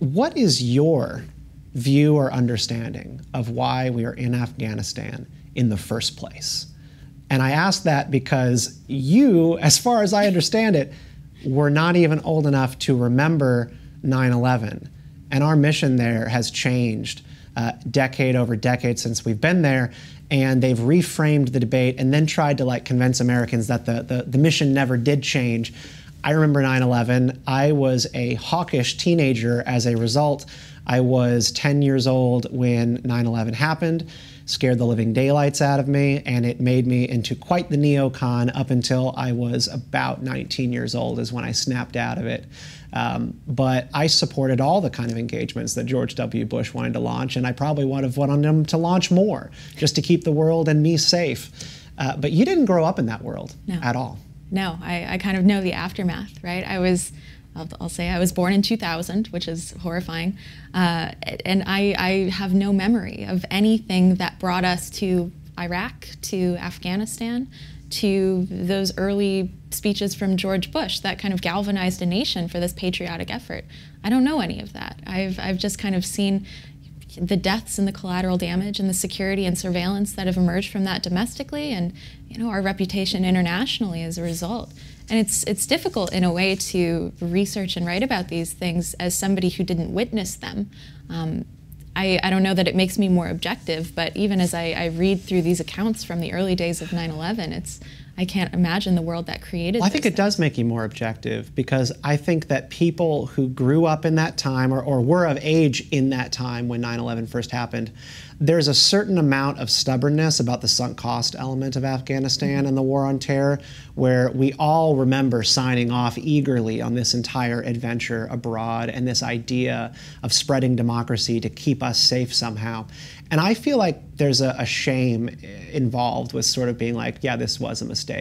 What is your view or understanding of why we are in Afghanistan in the first place? And I ask that because you, as far as I understand it, were not even old enough to remember 9/11. And our mission there has changed decade over decade since we've been there. And they've reframed the debate and then tried to convince Americans that the mission never did change. I remember 9/11. I was a hawkish teenager as a result. I was 10 years old when 9/11 happened, scared the living daylights out of me, and it made me into quite the neocon up until I was about 19 years old is when I snapped out of it. But I supported all the kind of engagements that George W. Bush wanted to launch, and I probably would have wanted him to launch more just to keep the world and me safe. But you didn't grow up in that world at all. No, I kind of know the aftermath, right? I'll say I was born in 2000, which is horrifying, and I have no memory of anything that brought us to Iraq, to Afghanistan, to those early speeches from George Bush that kind of galvanized a nation for this patriotic effort. I don't know any of that. I've just kind of seen the deaths and the collateral damage and the security and surveillance that have emerged from that domestically, and our reputation internationally as a result. And it's difficult in a way to research and write about these things as somebody who didn't witness them. I don't know that it makes me more objective, but even as I read through these accounts from the early days of 9/11, I can't imagine the world that created Well, I think it does make you more objective, because I think that people who grew up in that time or were of age in that time when 9/11 first happened, there's a certain amount of stubbornness about the sunk cost element of Afghanistan and the war on terror, where we all remember signing off eagerly on this entire adventure abroad and this idea of spreading democracy to keep us safe somehow. And I feel like there's a shame involved with sort of being like, yeah, this was a mistake.